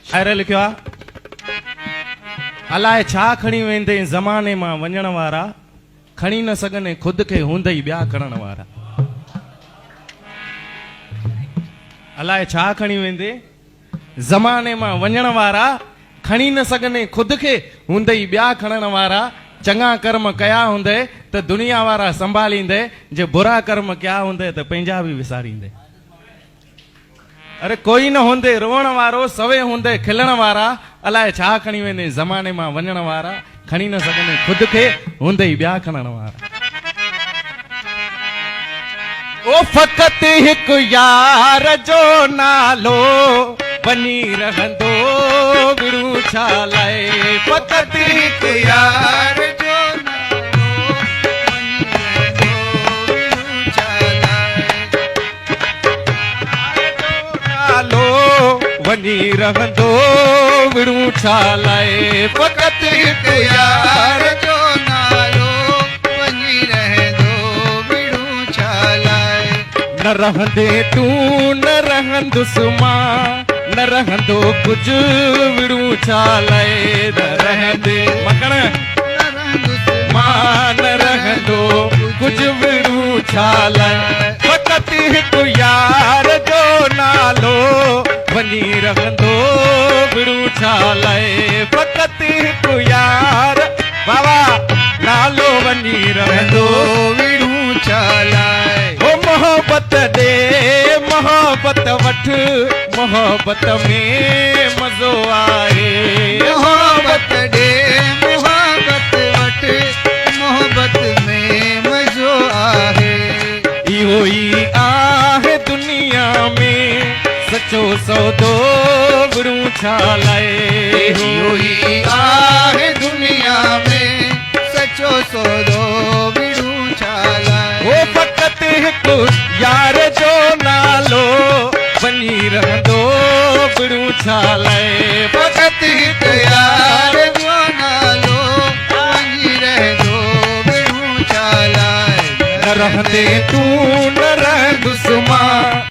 अरे लिखियो आ अलाए छा खणी वेंदे ज़माने मां वञण वारा, खणी न सघनि खुद खे हूंदे ई ॿिया खणण वारा। अलाए छा खणी वेंदे ज़माने मां वञण वारा, खणी न सघनि खुद खे हूंदे ई ॿिया खणण वारा। चङा कर्म कया हूंदे त दुनिया वारा संभालींदे, जे बुरा कर्म कया हूंदे त पंहिंजा बि विसारींदे। अरे कोई न हूंदे रोअण वारो, सवे हूंदे खिलण वारा। अलाए छा खणी वेंदे ज़माने मां वञण वारा, खणी न सघनि खुद खे हूंदे ई ॿिया खणण वारा। ओ फ़क़त हिकु यार जो नालो वञी रहंदो विड़ू छा लाए। फ़क़त हिकु यार जो वञी रहंदो विड़ू छा लाए। फ़क़त हिकु यार जो नालो वञी रहंदो विड़ू छा लाए। न रहंदे तूं न रहंदुसि मां, न रहंदो कुझु विड़ू छा लाए। न रहंदे मकण मां न रहंदो कुझु विड़ू छा लाए। फ़क़त हिकु यार जो नालो वञी रहंदो विड़ू छा लाए। फ़क़त हिकु यार बाबा नालो वञी रहंदो विड़ू छा लाए। ओ मोहब्बत ॾे मोहब्बत वठ, मोहब्बत में मज़ो आहे। मोहब्बत ॾे मोहब्बत वठ, मोहब्बत में मज़ो आहे। इहो ई आहे दुनिया में सचो सौदो विड़ू छा लाए। इहो ई आहे दुनिया में सचो सौदो विड़ू छा लाए। ओ फ़क़त हिकु यार जो नालो वञी रहंदो विड़ू छा लाए। फ़क़त हिकु यार जो नालो वञी रहंदो विड़ू छा लाए। न रहंदे तूं न रहंदुसि मां।